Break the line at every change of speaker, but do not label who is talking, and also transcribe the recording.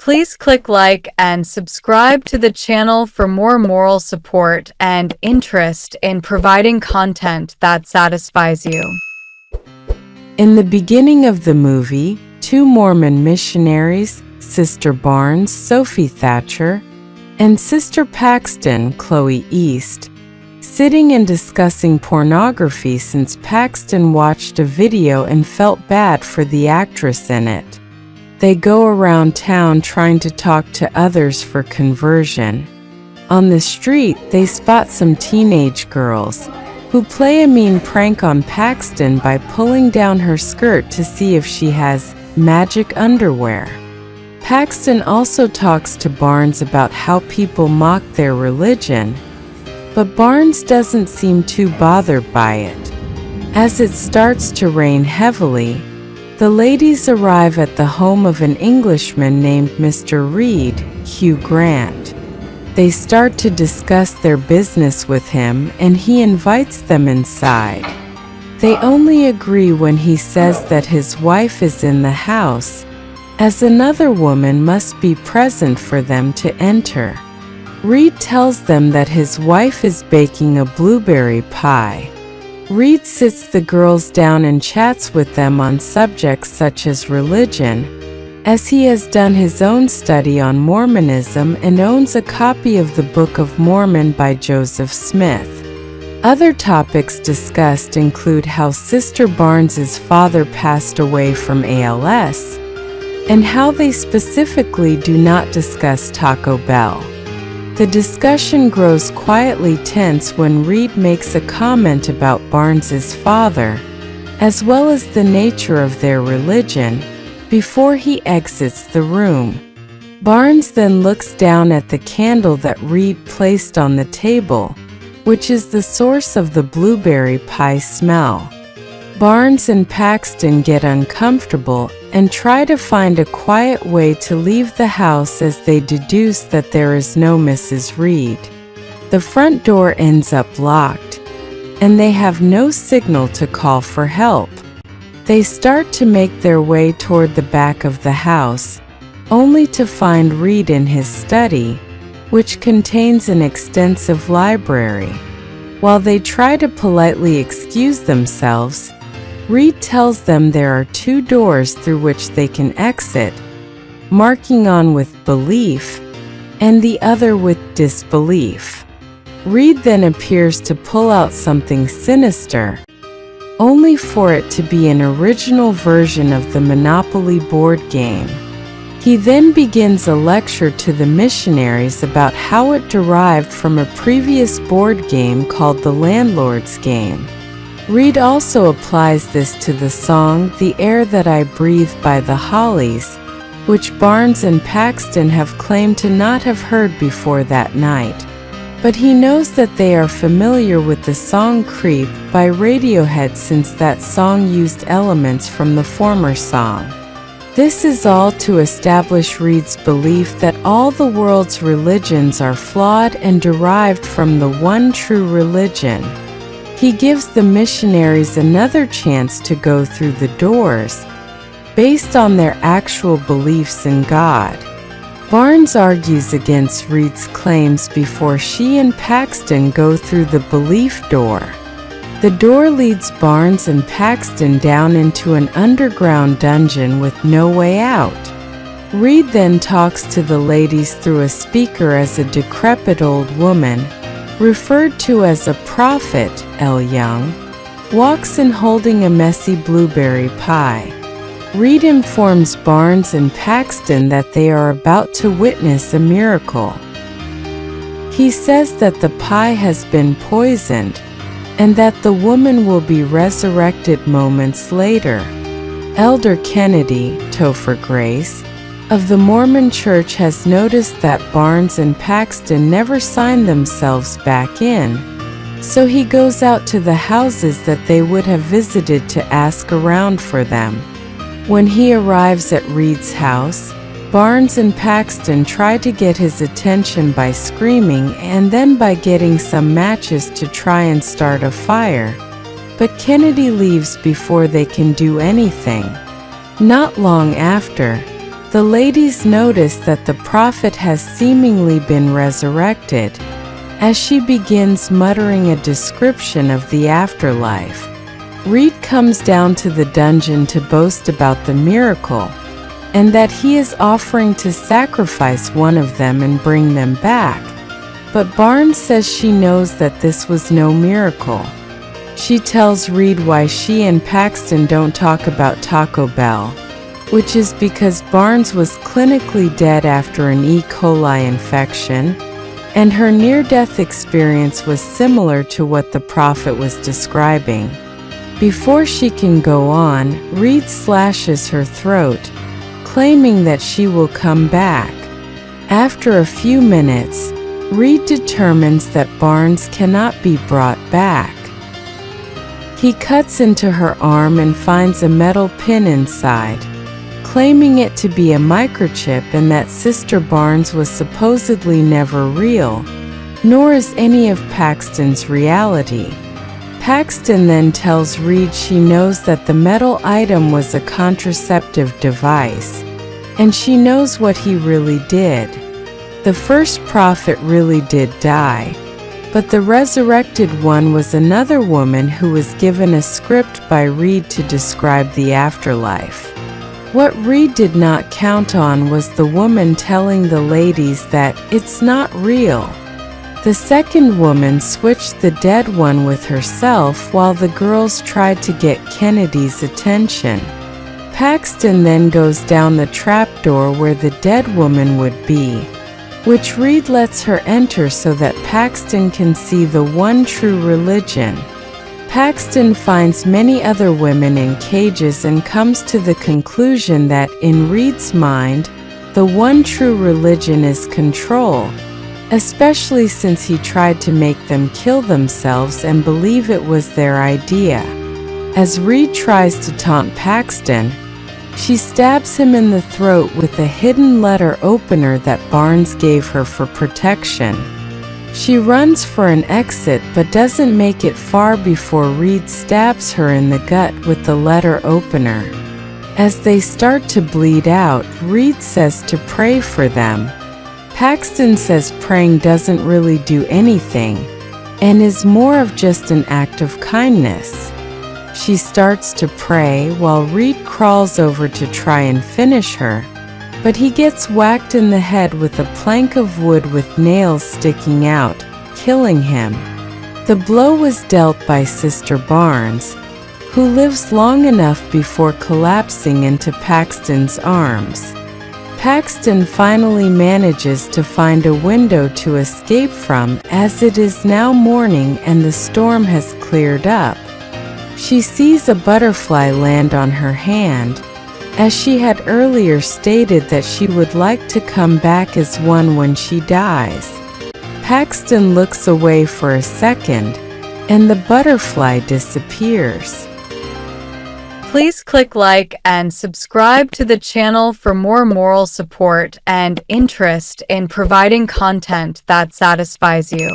Please click like and subscribe to the channel for more moral support and interest in providing content that satisfies you.
In the beginning of the movie, two Mormon missionaries, Sister Barnes, Sophie Thatcher, and Sister Paxton, Chloe East, sitting and discussing pornography since Paxton watched a video and felt bad for the actress in it. They go around town trying to talk to others for conversion. On the street, they spot some teenage girls who play a mean prank on Paxton by pulling down her skirt to see if she has magic underwear. Paxton also talks to Barnes about how people mock their religion, but Barnes doesn't seem too bothered by it. As it starts to rain heavily, the ladies arrive at the home of an Englishman named Mr. Reed, Hugh Grant. They start to discuss their business with him and he invites them inside. They only agree when he says that his wife is in the house, as another woman must be present for them to enter. Reed tells them that his wife is baking a blueberry pie. Reed sits the girls down and chats with them on subjects such as religion, as he has done his own study on Mormonism and owns a copy of the Book of Mormon by Joseph Smith. Other topics discussed include how Sister Barnes's father passed away from ALS, and how they specifically do not discuss Taco Bell. The discussion grows quietly tense when Reed makes a comment about Barnes's father, as well as the nature of their religion, before he exits the room. Barnes then looks down at the candle that Reed placed on the table, which is the source of the blueberry pie smell. Barnes and Paxton get uncomfortable and try to find a quiet way to leave the house as they deduce that there is no Mrs. Reed. The front door ends up locked, and they have no signal to call for help. They start to make their way toward the back of the house, only to find Reed in his study, which contains an extensive library. While they try to politely excuse themselves, Reed tells them there are two doors through which they can exit, marking one with belief and the other with disbelief. Reed then appears to pull out something sinister, only for it to be an original version of the Monopoly board game. He then begins a lecture to the missionaries about how it derived from a previous board game called the Landlord's Game. Reed also applies this to the song "The Air That I Breathe" by the Hollies, which Barnes and Paxton have claimed to not have heard before that night. But he knows that they are familiar with the song "Creep" by Radiohead since that song used elements from the former song. This is all to establish Reed's belief that all the world's religions are flawed and derived from the one true religion. He gives the missionaries another chance to go through the doors, based on their actual beliefs in God. Barnes argues against Reed's claims before she and Paxton go through the belief door. The door leads Barnes and Paxton down into an underground dungeon with no way out. Reed then talks to the ladies through a speaker as a decrepit old woman, referred to as a prophet, L. Young, walks in holding a messy blueberry pie. Reed informs Barnes and Paxton that they are about to witness a miracle. He says that the pie has been poisoned, and that the woman will be resurrected moments later. Elder Kennedy, Topher Grace, of the Mormon Church has noticed that Barnes and Paxton never signed themselves back in, so he goes out to the houses that they would have visited to ask around for them. When he arrives at Reed's house, Barnes and Paxton try to get his attention by screaming and then by getting some matches to try and start a fire, but Kennedy leaves before they can do anything. Not long after, The ladies notice that the prophet has seemingly been resurrected, as she begins muttering a description of the afterlife. Reed comes down to the dungeon to boast about the miracle, and that he is offering to sacrifice one of them and bring them back. But Barnes says she knows that this was no miracle. She tells Reed why she and Paxton don't talk about Taco Bell, which is because Barnes was clinically dead after an E. coli infection, and her near-death experience was similar to what the prophet was describing. Before she can go on, Reed slashes her throat, claiming that she will come back. After a few minutes, Reed determines that Barnes cannot be brought back. He cuts into her arm and finds a metal pin inside, claiming it to be a microchip and that Sister Barnes was supposedly never real, nor is any of Paxton's reality. Paxton then tells Reed she knows that the metal item was a contraceptive device, and she knows what he really did. The first prophet really did die, but the resurrected one was another woman who was given a script by Reed to describe the afterlife. What Reed did not count on was the woman telling the ladies that it's not real. The second woman switched the dead one with herself while the girls tried to get Kennedy's attention. Paxton then goes down the trapdoor where the dead woman would be, which Reed lets her enter so that Paxton can see the one true religion. Paxton finds many other women in cages and comes to the conclusion that, in Reed's mind, the one true religion is control, especially since he tried to make them kill themselves and believe it was their idea. As Reed tries to taunt Paxton, she stabs him in the throat with a hidden letter opener that Barnes gave her for protection. She runs for an exit but doesn't make it far before Reed stabs her in the gut with the letter opener. As they start to bleed out, Reed says to pray for them. Paxton says praying doesn't really do anything, and is more of just an act of kindness. She starts to pray while Reed crawls over to try and finish her, but he gets whacked in the head with a plank of wood with nails sticking out, killing him. The blow was dealt by Sister Barnes, who lives long enough before collapsing into Paxton's arms. Paxton finally manages to find a window to escape from, as it is now morning and the storm has cleared up. She sees a butterfly land on her hand, as she had earlier stated that she would like to come back as one when she dies. Paxton looks away for a second, and the butterfly disappears.
Please click like and subscribe to the channel for more moral support and interest in providing content that satisfies you.